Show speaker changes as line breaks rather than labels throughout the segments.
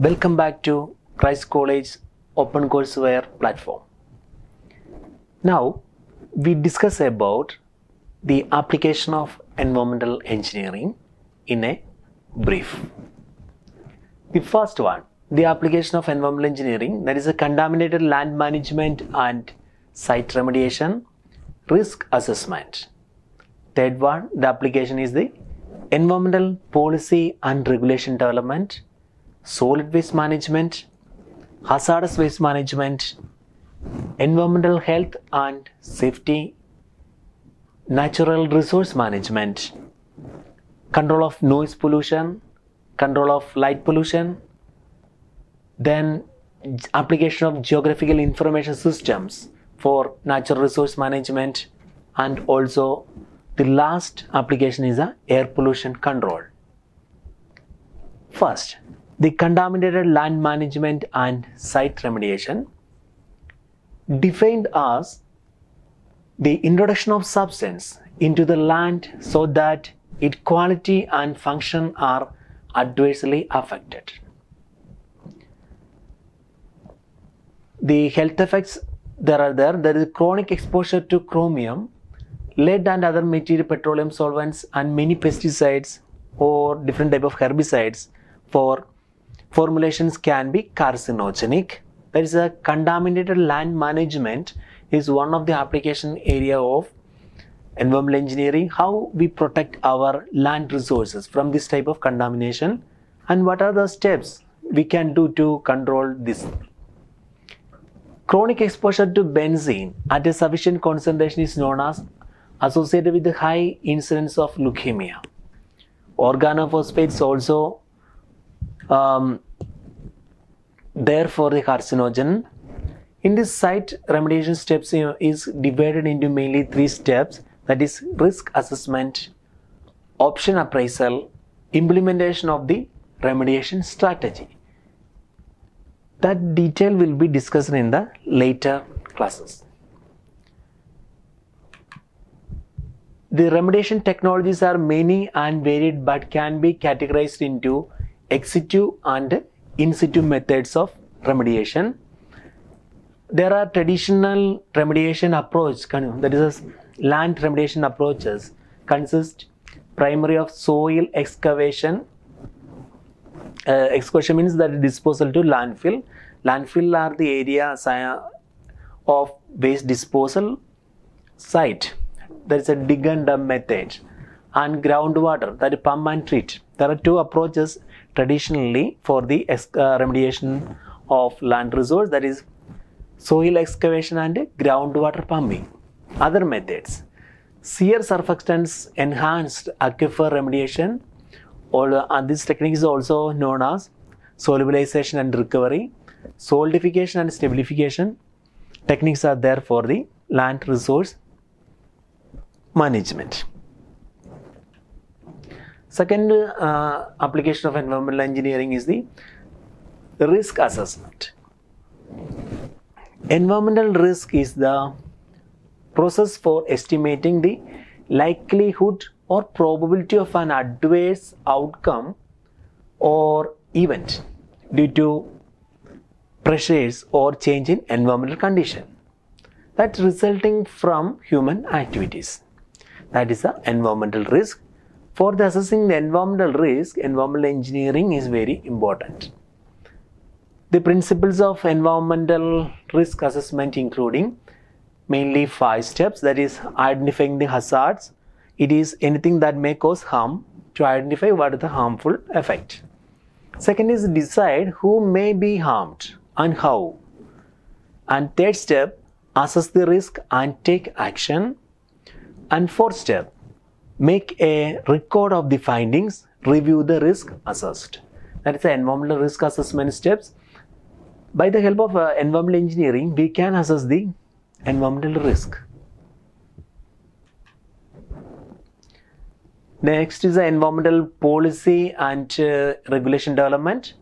Welcome back to Christ College Open Courseware platform. Now we discuss about the application of environmental engineering in a brief. The first one, the application of environmental engineering, that is a contaminated land management and site remediation, risk assessment. Third one, the application is the environmental policy and regulation development, solid waste management, hazardous waste management, environmental health and safety, natural resource management, control of noise pollution, control of light pollution, then application of geographical information systems for natural resource management, and also the last application is a air pollution control. First, the contaminated land management and site remediation, defined as the introduction of substance into the land so that its quality and function are adversely affected. The health effects there is chronic exposure to chromium, lead and other material, petroleum solvents and many pesticides or different type of herbicides for formulations can be carcinogenic. There is a contaminated land management is one of the application area of environmental engineering, how we protect our land resources from this type of contamination and what are the steps we can do to control this. Chronic exposure to benzene at a sufficient concentration is known as associated with the high incidence of leukemia. Organophosphates also therefore the carcinogen. In this site remediation steps is divided into mainly 3 steps, that is risk assessment, option appraisal, implementation of the remediation strategy. That detail will be discussed in the later classes. The remediation technologies are many and varied but can be categorized into ex situ and in situ methods of remediation. There are traditional remediation approach, that is land remediation approaches, consist primarily of soil excavation. Excavation means that disposal to landfill. Landfill are the area of waste disposal site. There is a dig and dump method, and groundwater, that is pump and treat. There are 2 approaches traditionally for the remediation of land resource, that is soil excavation and groundwater pumping. Other methods, shear surfactants enhanced aquifer remediation, and this technique is also known as solubilization and recovery. Solidification and stabilification techniques are there for the land resource management. Second application of environmental engineering is the risk assessment. Environmental risk is the process for estimating the likelihood or probability of an adverse outcome or event due to pressures or change in environmental condition that resulting from human activities. That is the environmental risk. For the assessing the environmental risk, environmental engineering is very important. The principles of environmental risk assessment including mainly 5 steps, that is identifying the hazards. It is anything that may cause harm, to identify what is the harmful effect. Second is decide who may be harmed and how. And third step, assess the risk and take action. And fourth step, make a record of the findings, review the risk assessed. That is the environmental risk assessment steps. By the help of environmental engineering, we can assess the environmental risk. Next is the environmental policy and regulation development.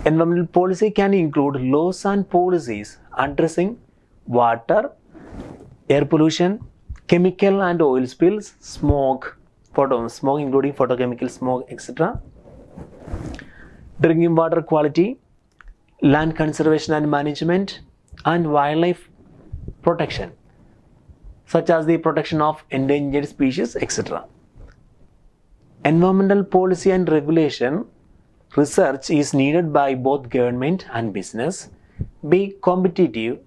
Environmental policy can include laws and policies addressing water, air pollution, chemical and oil spills, smoke including photochemical smoke, etc. drinking water quality, land conservation and management, and wildlife protection, such as the protection of endangered species, etc. Environmental policy and regulation research is needed by both government and business. Be competitive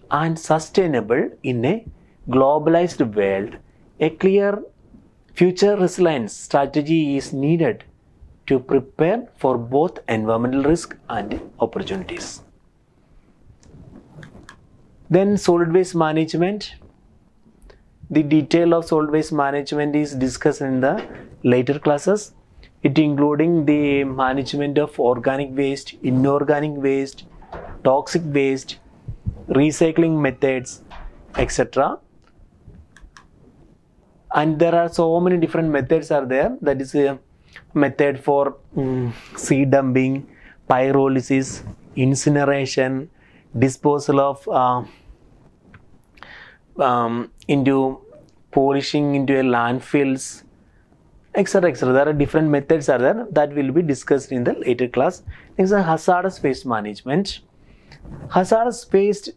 and sustainable in a globalized world. A clear future resilience strategy is needed to prepare for both environmental risk and opportunities. Then solid waste management. The detail of solid waste management is discussed in the later classes. It including the management of organic waste, inorganic waste, toxic waste, recycling methods, etc. And there are so many different methods are there. That is a method for seed dumping, pyrolysis, incineration, disposal of into polishing into a landfills, etc. etc. There are different methods are there that will be discussed in the later class. Next is hazardous waste management. Hazardous waste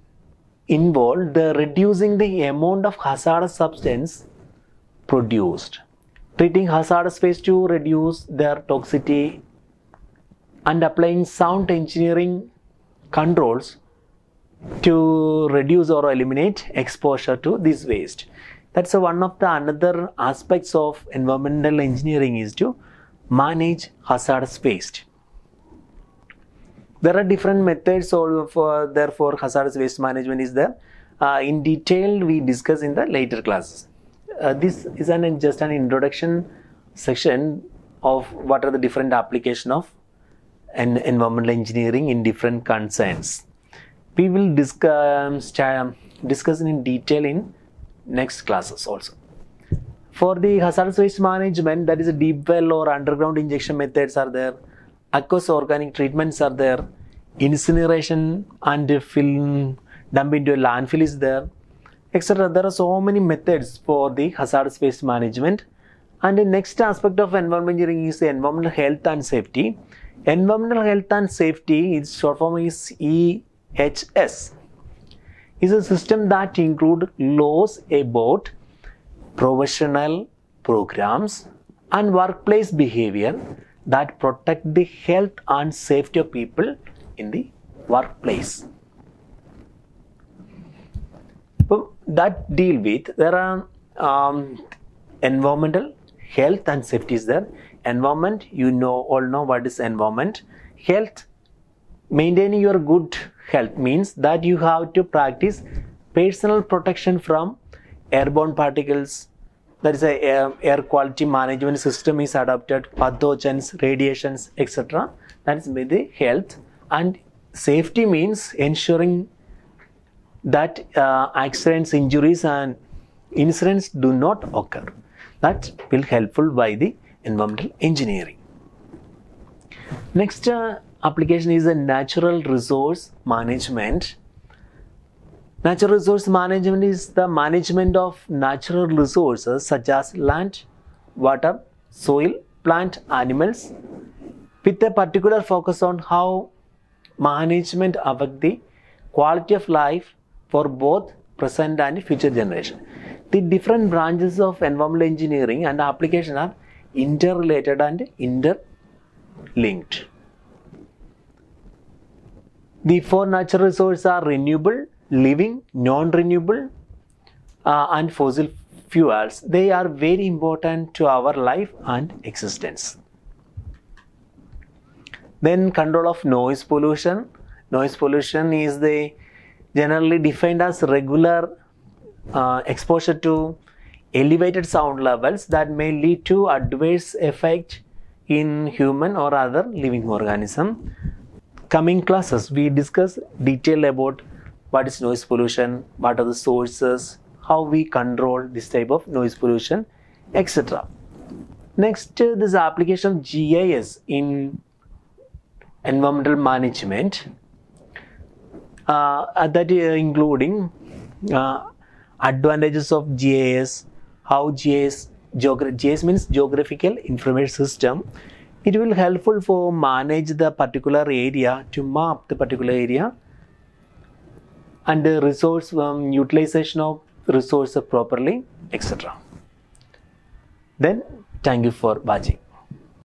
involve the reducing the amount of hazardous substance produced, treating hazardous waste to reduce their toxicity, and applying sound engineering controls to reduce or eliminate exposure to this waste. That's one of the another aspects of environmental engineering is to manage hazardous waste. There are different methods for therefore hazardous waste management is there. In detail we discuss in the later classes. This is just an introduction section of what are the different application of environmental engineering in different concerns. We will discuss in detail in next classes also. For the hazardous waste management, that is a deep well or underground injection methods are there, aqueous organic treatments are there, incineration and dump into a landfill is there, etc. There are so many methods for the hazardous waste management. And the next aspect of environmental engineering is the environmental health and safety. Environmental health and safety, its short form is EHS, is a system that includes laws about professional programs and workplace behavior that protect the health and safety of people in the workplace. That deal with, there are environmental health and safety is there. Environment, all know what is environment. Health, maintaining your good health means that you have to practice personal protection from airborne particles. That is a air quality management system is adopted, pathogens, radiations, etc. That is the health. And safety means ensuring that accidents, injuries and incidents do not occur. That will helpful by the environmental engineering. Next application is a natural resource management. Natural resource management is the management of natural resources such as land, water, soil, plant, animals, with a particular focus on how management affects the quality of life for both present and future generation. The different branches of environmental engineering and application are interrelated and interlinked. The four natural resources are renewable, living, non-renewable and fossil fuels. They are very important to our life and existence. Then control of noise pollution. Noise pollution is generally defined as regular exposure to elevated sound levels that may lead to adverse effect in human or other living organism. Coming classes, we discuss detail about what is noise pollution, what are the sources, how we control this type of noise pollution, etc. Next, this application of GIS in environmental management, that including advantages of GIS, how GIS means Geographical Information System, It will helpful for manage the particular area, to map the particular area, and the resource utilization of resources properly, etc. Then thank you for watching.